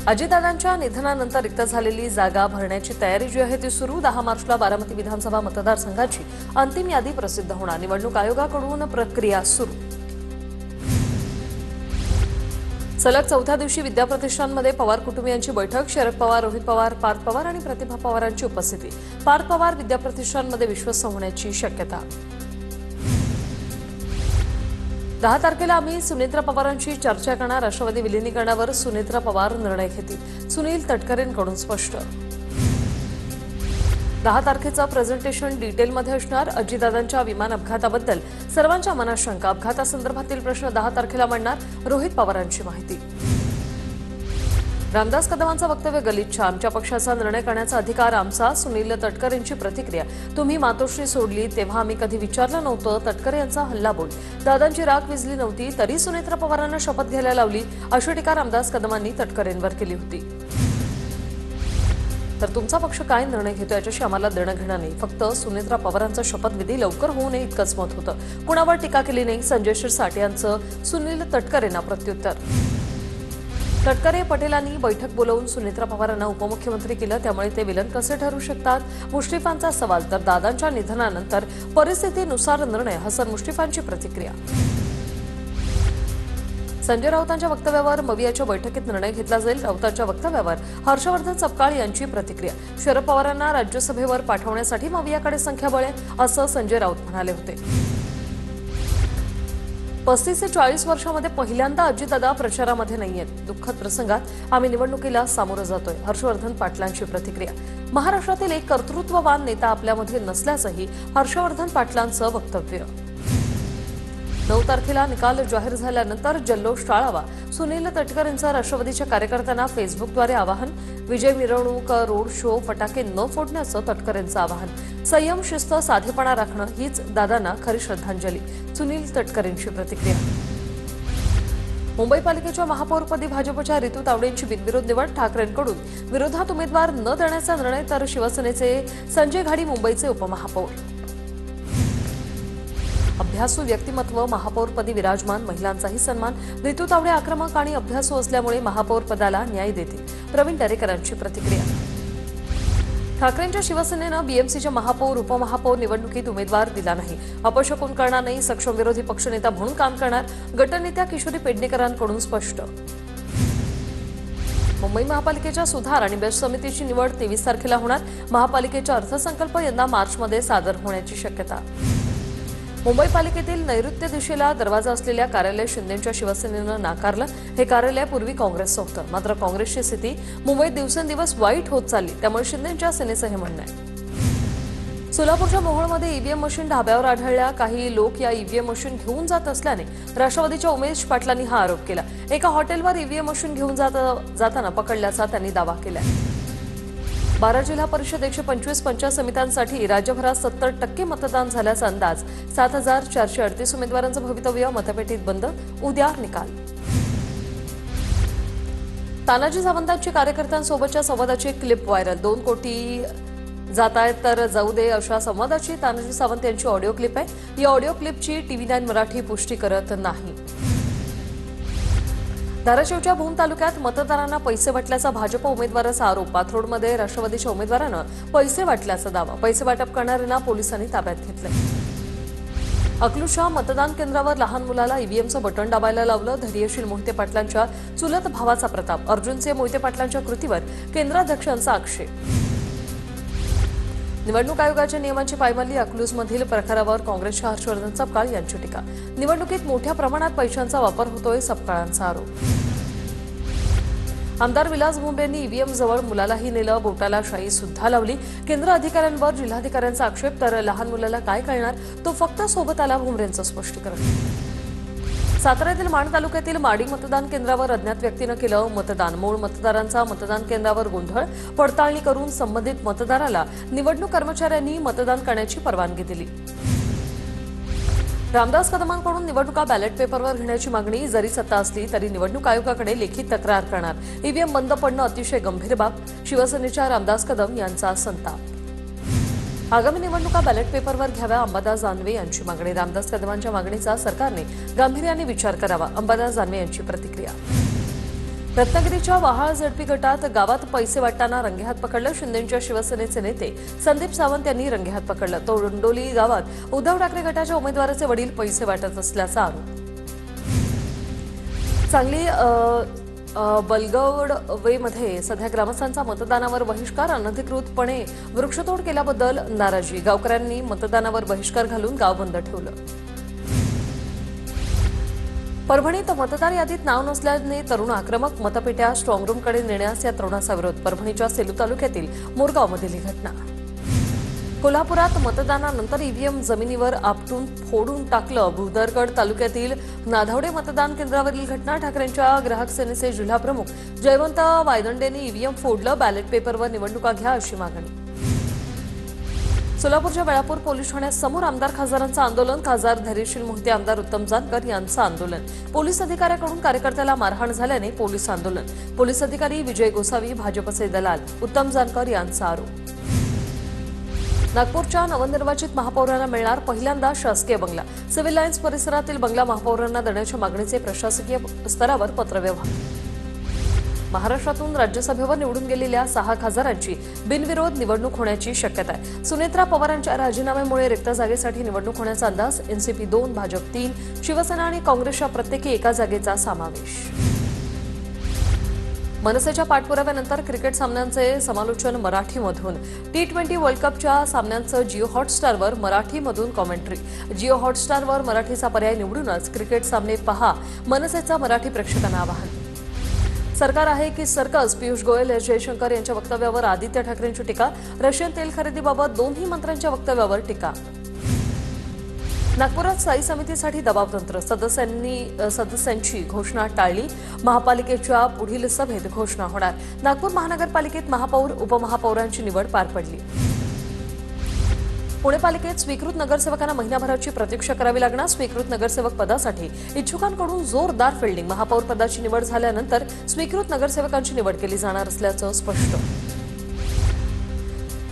अजितदादांच्या निधनानंतर रिक्त झालेली जागा भरण्याची तयारी जी आहे ती सुरू. 10 मार्चला बारामती विधानसभा मतदारसंघाची अंतिम यादी प्रसिद्ध होणार. निवडणूक आयोगाकडून प्रक्रिया सुरू. सलग चौथ्या दिवशी विद्याप्रतिष्ठानमध्ये पवार कुटुंबियांची बैठक. शरद पवार, रोहित पवार, पार्थ पवार आणि प्रतिभा पवारांची उपस्थिती. पार्थ पवार विद्याप्रतिष्ठानमध्ये विश्वस्त होण्याची शक्यता. 10 तारखेला आम्ही सुनेत्रा पवारांची चर्चा करणार. राष्ट्रवादी विलिनीकरणावर सुनेत्रा पवार निर्णय घेतील. सुनील तटकरेंकडून स्पष्ट. 10 तारखेचं प्रेझेंटेशन डिटेलमध्ये असणार. अजितदादांच्या विमान अपघाताबद्दल सर्वांच्या मनात शंका. अपघातासंदर्भातील प्रश्न 10 तारखेला मांडणार. रोहित पवारांची माहिती. रामदास कदमांचं वक्तव्य गलिच्छ. आमच्या पक्षाचा निर्णय करण्याचा अधिकार आमचा. सुनील तटकरेंची प्रतिक्रिया. तुम्ही मातोश्री सोडली तेव्हा आम्ही कधी विचारलं नव्हतं. तटकरे यांचा हल्लाबोल. दादांची राग विझली नव्हती तरी सुनेत्रा पवारांना शपथ घ्यायला लावली अशी टीका रामदास कदमांनी तटकरेंवर केली होती. तर तुमचा पक्ष काय निर्णय घेतो याच्याशी आम्हाला देणं घेणं नाही. फक्त सुनेत्रा पवारांचा शपथविधी लवकर होऊ नये इतकंच मत होतं. कुणावर टीका केली नाही. संजय शिरसाट यांचं सुनील तटकरेंना प्रत्युत्तर. तटकरे पटेलांनी बैठक बोलावून सुनेत्रा पवारांना उपमुख्यमंत्री केलं त्यामुळे ते विलन कसे ठरू शकतात. मुश्रीफांचा सवाल. तर दादांच्या निधनानंतर परिस्थितीनुसार निर्णय. हसन मुश्रीफांची प्रतिक्रिया. संजय राऊतांच्या वक्तव्यावर मवियाच्या बैठकीत निर्णय घेतला जाईल. राऊतांच्या वक्तव्यावर हर्षवर्धन सपकाळ यांची प्रतिक्रिया. शरद पवारांना राज्यसभेवर पाठवण्यासाठी मवियाकडे संख्याबळ आहे असं संजय राऊत म्हणाले होते. 35 ते 40 वर्षांमध्ये पहिल्यांदा अजितदादा प्रचारामध्ये नाहीयेत. दुःखद प्रसंगात आम्ही निवडणुकीला सामोरं जातोय. हर्षवर्धन पाटलांची प्रतिक्रिया. महाराष्ट्रातील एक कर्तृत्ववान नेता आपल्यामध्ये नसल्याचंही हर्षवर्धन पाटलांचं वक्तव्य. 9 तारखेला निकाल जाहीर झाल्यानंतर जल्लोष टाळावा. सुनील तटकरेंचं राष्ट्रवादीच्या कार्यकर्त्यांना फेसबुकद्वारे आवाहन. विजय मिरवणूक, रोड शो, फटाके न फोडण्याचं तटकरेंचं आवाहन. संयम, शिस्त, साधेपणा राखणं हीच दादांना खरी श्रद्धांजली. सुनील तटकरेंची प्रतिक्रिया. मुंबई पालिकेच्या महापौरपदी भाजपच्या रितू तावडेंची बिनविरोध निवड. ठाकरेंकडून विरोधात उमेदवार न देण्याचा निर्णय. तर शिवसेनेचे संजय घाडी मुंबईचे उपमहापौर. अभ्यासू व्यक्तिमत्व महापौरपदी विराजमान. महिलांचाही सन्मान. रितू तावडे आक्रमक आणि अभ्यासू असल्यामुळे महापौरपदाला न्याय देतील. प्रवीण दरेकरांची प्रतिक्रिया. ठाकरेंच्या शिवसेनेनं बीएमसीच्या महापौर, उपमहापौर निवडणुकीत उमेदवार दिला नाही. अपशकुन करणार नाही. सक्षम विरोधी पक्षनेता म्हणून काम करणार. गटनेत्या किशोरी पेडणेकरांकडून स्पष्ट. मुंबई महापालिकेच्या सुधार आणि बेस्ट समितीची निवड 23 तारखेला होणार. महापालिकेचा अर्थसंकल्प यंदा मार्चमध्ये सादर होण्याची शक्यता. मुंबई पालिकेतील नैऋत्य दिशेला दरवाजा असलेल्या कार्यालय शिंदेंच्या शिवसेनेनं नाकारलं. हे कार्यालय पूर्वी काँग्रेसचं होतं. मात्र काँग्रेसची स्थिती मुंबईत दिवसेंदिवस वाईट होत चालली त्यामुळे शिंदेंच्या सेनेचं हे म्हणणं आहे. सोलापूरच्या मोहोळमध्ये ईव्हीएम मशीन ढाब्यावर आढळल्या. काही लोक या ईव्हीएम मशीन घेऊन जात असल्याने राष्ट्रवादीच्या उमेश पाटलांनी हा आरोप केला. एका हॉटेलवर ईव्हीएम मशीन घेऊन जाताना पकडल्याचा त्यांनी दावा केला. 12 जिल्हा परिषद 125 पंचायत समित्यांसाठी राज्यभरात 70% मतदान झाल्याचा अंदाज. 7,438 उमेदवारांचं भवितव्य. मतपेटीत बंद. उद्या निकाल. तानाजी सावंतांची कार्यकर्त्यांसोबतच्या संवादाची क्लिप व्हायरल. 2 कोटी जात आहेत तर जाऊ दे अशा संवादाची तानाजी सावंत यांची ऑडिओ क्लिप आहे. या ऑडिओ क्लिपची TV9 मराठी पुष्टी करत नाही. धाराशिवच्या भूम तालुक्यात मतदारांना पैसे वाटल्याचा भाजप उमेदवाराचा आरोप. पाथरोडमध्ये राष्ट्रवादीच्या उमेदवारानं पैसे वाटल्याचा दावा. पैसे वाटप करणाऱ्यांना पोलिसांनी ताब्यात घेतलं. अकलूजच्या मतदान केंद्रावर लहान मुलाला ईव्हीएमचं बटन दाबायला लावलं. धैर्यशील मोहिते पाटलांच्या चुलत भावाचा प्रताप. अर्जुनसिंह मोहिते पाटलांच्या कृतीवर केंद्राध्यक्षांचा आक्षेप. निवडणूक आयोगाच्या नियमांची पायमल्ली. अकलूजमधील प्रकारावर काँग्रेसच्या हर्षवर्धन सपकाळ यांची टीका. निवडणुकीत मोठ्या प्रमाणात पैशांचा वापर होतोय सपकाळांचा आरोप. आमदार विलास भोंबेंनी ईव्हीएम जवळ मुलालाही नेलं. बोटाला शाई सुद्धा लावली. केंद्र अधिकाऱ्यांवर जिल्हाधिकाऱ्यांचा आक्षेप. तर लहान मुलाला काय कळणार, तो फक्त सोबत आला. भोंबरेंचं स्पष्टीकरण. साताऱ्यातील माण तालुक्यातील माडी मतदान केंद्रावर अज्ञात व्यक्तीनं केलं मतदान. मूळ मतदारांचा मतदान केंद्रावर गोंधळ. पडताळणी करून संबंधित मतदाराला निवडणूक कर्मचाऱ्यांनी मतदान करण्याची परवानगी दिली. रामदास कदमांकडून निवडणुका बॅलेट पेपरवर घेण्याची मागणी. जरी सत्ता असली तरी निवडणूक आयोगाकडे लेखी तक्रार करणार. ईव्हीएम बंद पडणं अतिशय गंभीर बाब. शिवसेनेच्या रामदास कदम यांचा संताप. आगामी निवडणुका बॅलेट पेपरवर घ्याव्या. अंबादास दानवे यांची मागणी. रामदास कदमांच्या मागणीचा सरकारने गांभीर्याने विचार करावा. अंबादास दानवे यांची प्रतिक्रिया. रत्नागिरीच्या वहाळ झडपी गटात गावात पैसे वाटताना रंगेहात पकडलं. शिंदेंच्या शिवसेनेचे नेते संदीप सावंत यांनी रंगेहात पकडलं. तोंडोली गावात उद्धव ठाकरे गटाच्या उमेदवाराचे वडील पैसे वाटत असल्याचा आरोप. सांगली बलगवडवेमध्ये सध्या ग्रामस्थांचा मतदानावर बहिष्कार. अनधिकृतपणे वृक्षतोड केल्याबद्दल नाराजी. गावकऱ्यांनी मतदानावर बहिष्कार घालून गाव बंद ठेवलं. परभणीत मतदार यादीत नाव नसल्याने तरुण आक्रमक. मतपेट्या स्ट्रॉंगरूमकडे नेण्यास या तरुणाचा विरोध. परभणीच्या सेलू तालुक्यातील मोरगावमधील ही घटना. कोल्हापुरात मतदानानंतर ईव्हीएम जमिनीवर आपटून फोडून टाकलं. भुदरगड तालुक्यातील नाधावडे मतदान केंद्रावरील घटना. ठाकरेंच्या ग्राहक सेनेचे जिल्हाप्रमुख जयवंत वायदंडेंनी ईव्हीएम फोडलं. बॅलेट पेपरवर निवडणुका घ्या अशी मागणी. सोलापूरच्या वेळापूर पोलीस ठाण्यासमोर आमदार खासदारांचं आंदोलन. खासदार धैर्यशील मोहिते, आमदार उत्तम जानकर यांचं आंदोलन. पोलीस अधिकाऱ्याकडून कार्यकर्त्याला मारहाण झाल्याने पोलीस आंदोलन. पोलीस अधिकारी विजय गोसावी भाजपचे दलाल उत्तम जानकर यांचा आरोप. नागपूरच्या नवनिर्वाचित महापौरांना मिळणार पहिल्यांदा शासकीय बंगला. सिव्हिल लाईन्स परिसरातील बंगला महापौरांना देण्याच्या मागणीचे प्रशासकीय स्तरावर पत्रव्यवहार. महाराष्ट्रातून राज्यसभेवर निवडून गेलेल्या 6 खासदारांची बिनविरोध निवडणूक होण्याची शक्यता आहे. सुनेत्रा पवारांच्या राजीनाम्यामुळे रिक्त जागेसाठी निवडणूक होण्याचा अंदाज. एनसीपी 2, भाजप 3, शिवसेना आणि काँग्रेसच्या प्रत्येकी एका जागेचा समावेश. मनसेच्या पाठपुराव्यानंतर क्रिकेट सामन्यांचे समालोचन मराठीमधून. T20 वर्ल्ड कपच्या सामन्यांचं जिओ हॉटस्टारवर मराठीमधून कॉमेंट्री. जिओ हॉटस्टारवर मराठीचा पर्याय निवडूनच क्रिकेट सामने पहा, मनसेचं मराठी प्रेक्षकांना आवाहन. सरकार आहे की सर्कस. पीयूष गोयल, एस जयशंकर यांच्या वक्तव्यावर आदित्य ठाकरेंची टीका. रशियन तेल खरेदीबाबत दोन्ही मंत्र्यांच्या वक्तव्यावर टीका. नागपुरात स्थायी समितीसाठी दबावतंत्र. सदस्यांची घोषणा टाळली. महापालिकेच्या पुढील सभेत घोषणा होणार. नागपूर महानगरपालिकेत महापौर, उपमहापौरांची निवड पार पडली. पुणे पालिकेत स्वीकृत नगरसेवकांना महिनाभराची प्रतीक्षा करावी लागणार. स्वीकृत नगरसेवक पदासाठी इच्छुकांकडून जोरदार फिल्डिंग. महापौर पदाची निवड झाल्यानंतर स्वीकृत नगरसेवकांची निवड केली जाणार असल्याचं स्पष्ट.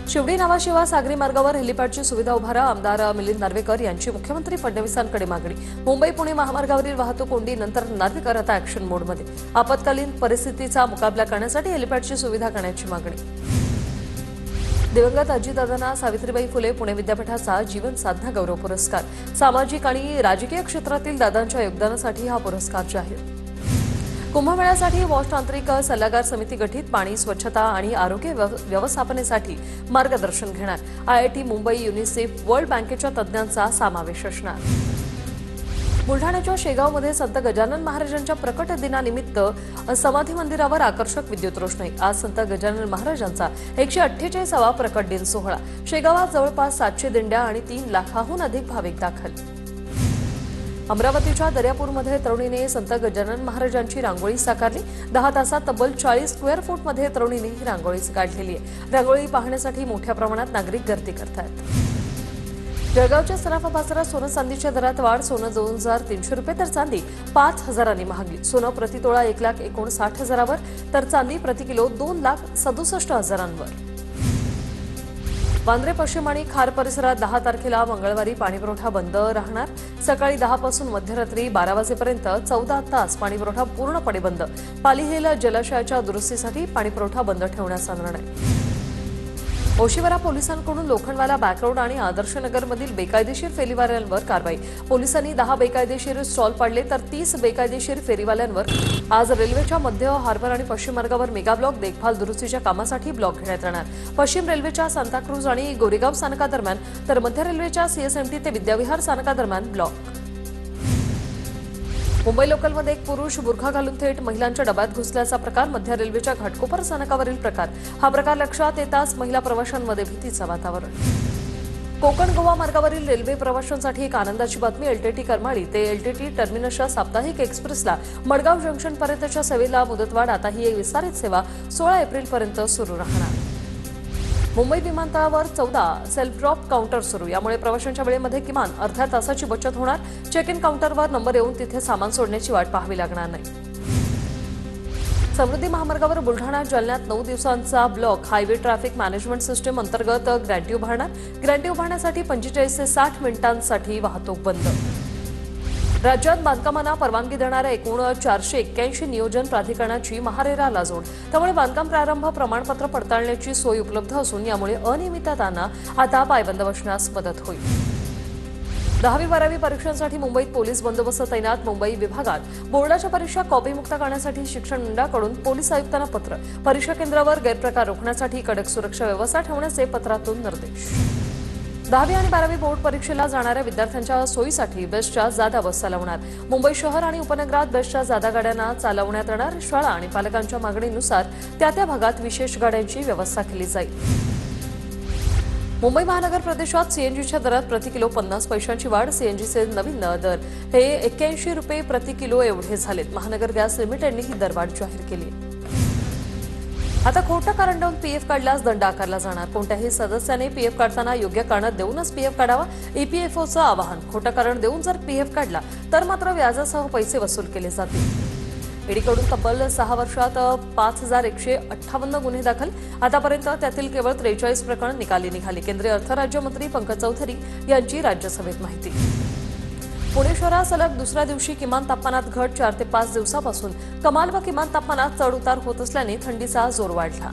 शिवडी नावाशिवा सागरी मार्गावर हेलिपॅडची सुविधा उभारा. आमदार मिलिंद नार्वेकर यांची मुख्यमंत्री फडणवीसांकडे मागणी. मुंबई पुणे महामार्गावरील वाहतूक कोंडी नंतर नार्वेकर आता ॲक्शन मोडमध्ये. आपत्कालीन परिस्थितीचा मुकाबला करण्यासाठी हेलिपॅडची सुविधा करण्याची मागणी. दिवंगत अजितदादांना सावित्रीबाई फुले पुणे विद्यापीठाचा जीवन साधना गौरव पुरस्कार. सामाजिक आणि राजकीय क्षेत्रातील दादांच्या योगदानासाठी हा पुरस्कार जाहीर. कुंभमेळ्यासाठी वॉश तांत्रिक सल्लागार समिती गठीत. पाणी, स्वच्छता आणि आरोग्य व्यवस्थापनेसाठी मार्गदर्शन घेणार. IIT मुंबई, युनिसेफ, वर्ल्ड बँकेच्या तज्ज्ञांचा समावेश असणार. बुलढाण्याच्या शेगावमध्ये संत गजानन महाराजांच्या प्रकट दिनानिमित्त समाधी मंदिरावर आकर्षक विद्युत रोषणाई. आज संत गजानन महाराजांचा 148वा प्रकट दिन सोहळा. शेगावात जवळपास 700 दिंड्या आणि 3 लाखाहून अधिक भाविक दाखल. अमरावतीच्या दर्यापूरमध्ये तरुणीने संत गजानन महाराजांची रांगोळी साकारली. 10 तासात तब्बल 40 स्क्वेअर फूटमध्ये तरुणीने ही रांगोळी काढलेली आहे. रांगोळी पाहण्यासाठी मोठ्या प्रमाणात नागरिक गर्दी करतात. जळगावच्या सराफा बाजारात सोनं चांदीच्या दरात वाढ. सोनं 2,300 रुपये तर चांदी 5,000 महागली. सोनं प्रतितोळा 1,59,000 तर चांदी प्रतिकिलो 2,67,000. वांद्रे पश्चिम आणि खार परिसरात 10 तारखेला मंगळवारी पाणीपुरवठा बंद राहणार. सकाळी 10 पासून मध्यरात्री 12 वाजेपर्यंत 14 तास पाणीपुरवठा पूर्णपणे बंद. पालीहिल जलाशयाच्या दुरुस्तीसाठी पाणीपुरवठा बंद ठेवण्याचा निर्णय. ओशिवरा पोलिसांकडून लोखंडवाला बॅकरोड आणि आदर्शनगरमधील बेकायदेशीर फेरीवाल्यांवर कारवाई. पोलिसांनी 10 बेकायदेशीर स्टॉल पाडले तर 30 बेकायदेशीर फेरीवाल्यांवर. आज रेल्वेच्या मध्य, हार्बर आणि पश्चिम मार्गावर मेगा ब्लॉक. देखभाल दुरुस्तीच्या कामासाठी ब्लॉक घेण्यात येणार. पश्चिम रेल्वेच्या सांताक्रूज आणि गोरेगाव स्थानकादरम्यान तर मध्य रेल्वेच्या CSMT ते विद्याविहार स्थानकादरम्यान ब्लॉक. मुंबई लोकलमध्ये एक पुरुष बुरखा घालून थेट महिलांच्या डब्यात घुसल्याचा प्रकार. मध्य रेल्वेच्या घाटकोपर स्थानकावरील प्रकार. हा प्रकार लक्षात येताच महिला प्रवाशांमध्ये भीतीचं वातावरण. कोकण गोवा मार्गावरील रेल्वे प्रवाशांसाठी एक आनंदाची बातमी. LTT करमाळी ते LTT टर्मिनसच्या साप्ताहिक एक्सप्रेसला मडगाव जंक्शनपर्यंतच्या सेवेला मुदतवाढ. आता ही विस्तारित सेवा 16 एप्रिलपर्यंत सुरू राहणार. मुंबई विमानतळावर 14 सेल्फ ड्रॉप काउंटर सुरू. यामुळे प्रवाशांच्या वेळेमध्ये किमान अर्ध्या तासाची बचत होणार. चेक इन काउंटरवर नंबर येऊन तिथे सामान सोडण्याची वाट पाहावी लागणार नाही. समृद्धी महामार्गावर बुलढाणा जालन्यात 9 दिवसांचा block. Highway traffic management system अंतर्गत ग्रँटी उभारणार. ग्रँटी उभारण्यासाठी 45 ते 60 मिनिटांसाठी वाहतूक बंद. राज्यात बांधकामांना परवानगी देणाऱ्या एकूण 481 नियोजन प्राधिकरणाची महारेराला जोड. त्यामुळे बांधकाम प्रारंभ प्रमाणपत्र पडताळण्याची सोय उपलब्ध असून यामुळे अनियमिततांना आता पायबंद बसण्यास मदत होईल. 10वी-12वी परीक्षांसाठी मुंबईत पोलीस बंदोबस्त तैनात. मुंबई विभागात बोर्डाच्या परीक्षा कॉपीमुक्त करण्यासाठी शिक्षण मंडळाकडून पोलीस आयुक्तांना पत्र. परीक्षा केंद्रावर गैरप्रकार रोखण्यासाठी कडक सुरक्षा व्यवस्था ठेवण्याचे पत्रातून निर्देश. 10वी आणि 12वी बोर्ड परीक्षेला जाणाऱ्या विद्यार्थ्यांच्या सोयीसाठी बेस्टच्या जादा बस चालवणार. मुंबई शहर आणि उपनगरात बेस्टच्या जादा गाड्यांना चालवण्यात येणार. शाळा आणि पालकांच्या मागणीनुसार त्या भागात विशेष गाड्यांची व्यवस्था केली जाईल. मुंबई महानगर प्रदेशात सीएनजीच्या दरात प्रति किलो 50 पैशांची वाढ. सीएनजीचे नवीन दर हे 81 रुपये प्रति किलो एवढे झालेत. महानगर गॅस लिमिटेडने ही दरवाढ जाहीर केली. आता खोटं कारण देऊन पीएफ काढल्यास दंड आकारला जाणार. कोणत्याही सदस्याने पीएफ काढताना योग्य कारण देऊनच पीएफ काढावा. ईपीएफओचं आवाहन. खोटं कारण देऊन जर पीएफ काढला तर मात्र व्याजासह पैसे वसूल केले जातील. ईडीकडून तब्बल 6 वर्षात 5158 गुन्हे दाखल. आतापर्यंत त्यातील केवळ 43 प्रकरण निकाली निघाली. केंद्रीय अर्थ राज्यमंत्री पंकज चौधरी यांची राज्यसभेत माहिती. पुणे शहरात सलग दुसऱ्या दिवशी किमान तापमानात घट. 4 ते 5 दिवसापासून कमाल व किमान तापमानात चढ उतार होत असल्याने थंडीचा जोर वाढला.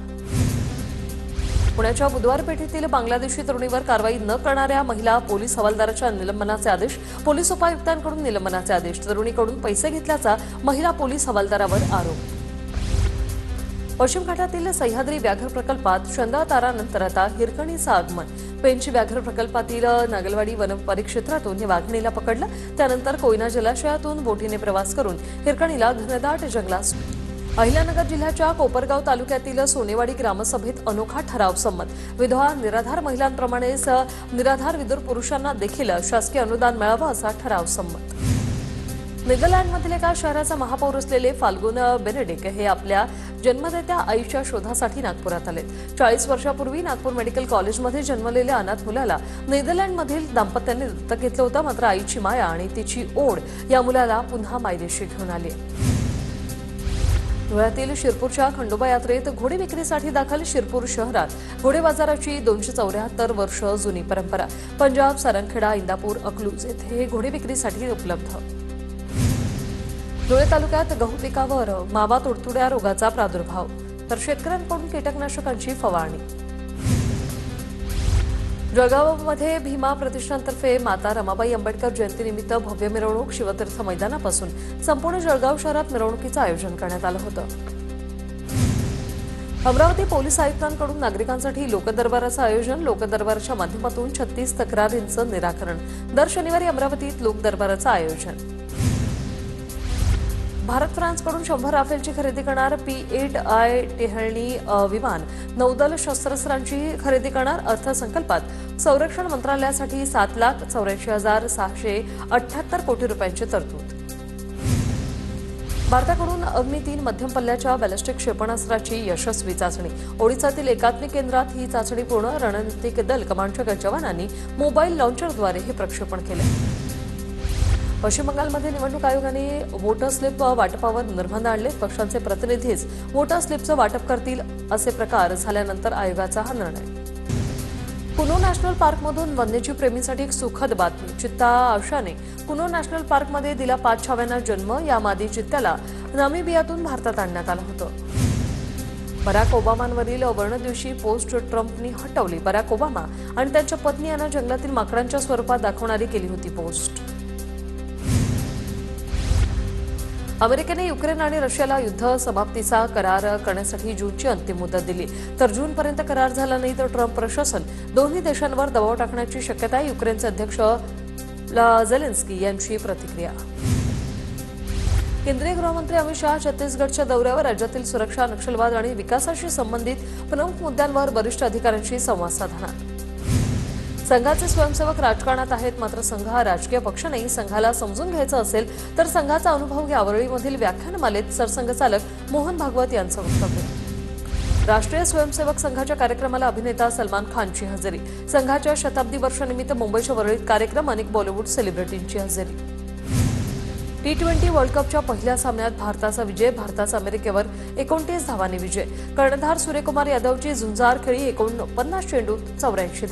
पुण्याच्या बुधवार पेठेतील बांगलादेशी तरुणीवर कारवाई न करणाऱ्या महिला पोलीस हवालदाराच्या निलंबनाचे आदेश. पोलीस उपायुक्तांकडून निलंबनाचे आदेश. तरुणीकडून पैसे घेतल्याचा महिला पोलीस हवालदारावर आरोप. पश्चिम घाटातील सह्याद्री व्याघ्र प्रकल्पात शंदातारानंतर आता हिरकणीचं आगमन. पेंच व्याघ्र प्रकल्पातील नागलवाडी वन परिक्षेत्रातून हे वाघिणीला पकडलं. त्यानंतर कोयना जलाशयातून बोटीने प्रवास करून हिरकणीला घनदाट जंगलात. अहिल्यानगर जिल्ह्याच्या कोपरगाव तालुक्यातील सोनेवाडी ग्रामसभेत अनोखा ठराव संमत. विधवा निराधार महिलांप्रमाणेच निराधार विधुर पुरुषांना देखील शासकीय अनुदान मिळावं असा ठराव संमत. नेदरलँडमधील एका शहराचा महापौर असलेले फाल्गुन बेनेडिक हे आपल्या जन्मदात्या आईच्या शोधासाठी नागपुरात आले. 40 वर्षापूर्वी नागपूर मेडिकल कॉलेजमध्ये जन्मलेल्या अनाथ मुलाला नेदरलँडमधील दाम्पत्याने दत्तक घेतलं होतं. मात्र आईची माया आणि तिची ओढ या मुलाला पुन्हा मायदेशी घेऊन आली. धुळ्यातील शिरपूरच्या खंडोबा यात्रेत घोडे विक्रीसाठी दाखल. शिरपूर शहरात घोडे बाजाराची 274 वर्ष जुनी परंपरा. पंजाब, सारंगखेडा, इंदापूर, अकलूज येथे घोडे विक्रीसाठी उपलब्ध. धुळे तालुक्यात गहू पिकावर मावा तुडतुड्या रोगाचा प्रादुर्भाव. तर शेतकऱ्यांकडून कीटकनाशकांची फवारणी. जळगावमध्ये भीमा प्रतिष्ठानतर्फे माता रमाबाई आंबेडकर जयंतीनिमित्त भव्य मिरवणूक. शिवतीर्थ मैदानापासून संपूर्ण जळगाव शहरात मिरवणुकीचं आयोजन करण्यात आलं होतं. अमरावती पोलीस आयुक्तांकडून नागरिकांसाठी लोकदरबाराचं आयोजन. लोकदरबाराच्या माध्यमातूून 36 तक्रारींचं निराकरण. दर शनिवारी अमरावतीत लोकदरबाराचं आयोजन. भारत फ्रान्सकडून 100 राफेलची खरेदी करणार. P-8I टेहळणी विमान. नौदल शस्त्रास्त्रांची खरेदी करणार. अर्थसंकल्पात संरक्षण मंत्रालयासाठी 7,84,678 कोटी रुपयांची तरतूद. भारताकडून अग्नि-3 मध्यम पल्ल्याच्या बॅलिस्टिक क्षेपणास्त्राची यशस्वी चाचणी. ओडिशातील एकात्मिक केंद्रात ही चाचणी पूर्ण. रणनीतिक दल कमांडच्या जवानांनी मोबाईल लॉन्चरद्वारे हे प्रक्षेपण केले. पश्चिम बंगालमध्ये निवडणूक आयोगाने वोटर स्लिप वाटपावर निर्बंध आणले. पक्षांचे प्रतिनिधीच वोटर स्लिपचं वाटप करतील असे प्रकार झाल्यानंतर आयोगाचा हा निर्णय. कुनो नॅशनल पार्कमधून वन्यजीव प्रेमींसाठी एक सुखद बातमी. चित्ता आशाने कुनो नॅशनल पार्कमध्ये दिला 5 छाव्यांना जन्म. या मादी चित्त्याला नामिबियातून भारतात आणण्यात आलं होतं. बराक ओबामांवरील वर्णद्वेषी पोस्ट ट्रम्पनी हटवली. बराक ओबामा आणि त्यांच्या पत्नी यांना जंगलातील माकडांच्या स्वरूपात दाखवणारी केली होती पोस्ट. अमेरिकेने युक्रेन आणि रशियाला युद्ध समाप्तीचा करार करण्यासाठी जूनची अंतिम मुदत दिली. तर जूनपर्यंत करार झाला नाही तर ट्रम्प प्रशासन दोन्ही देशांवर दबाव टाकण्याची शक्यता आहे. युक्रेनचे अध्यक्ष झेलेन्स्की यांची प्रतिक्रिया. केंद्रीय गृहमंत्री अमित शहा छत्तीसगडच्या दौऱ्यावर. राज्यातील सुरक्षा, नक्षलवाद आणि विकासाशी संबंधित प्रमुख मुद्द्यांवर वरिष्ठ अधिकाऱ्यांशी संवाद साधणार. संघाचे स्वयंसेवक राजकारणात आहेत. मात्र संघ हा राजकीय पक्ष नाही. संघाला समजून घ्यायचं असेल तर संघाचा अनुभव घ्या. वरळीमधील व्याख्यानमालेत सरसंघचालक मोहन भागवत यांचं वक्तव्य. राष्ट्रीय स्वयंसेवक संघाच्या कार्यक्रमाला अभिनेता सलमान खानची हजेरी. संघाच्या शताब्दी वर्षानिमित्त मुंबईच्या वरळीत कार्यक्रम. अनेक बॉलिवूड सेलिब्रिटींची हजेरी. T20 वर्ल्ड कपच्या पहिल्या सामन्यात भारताचा विजय. भारताचा अमेरिकेवर 29 धावांनी विजय. कर्णधार सूर्यकुमार यादवची झुंजार खेळी. 49 चेंडूत 84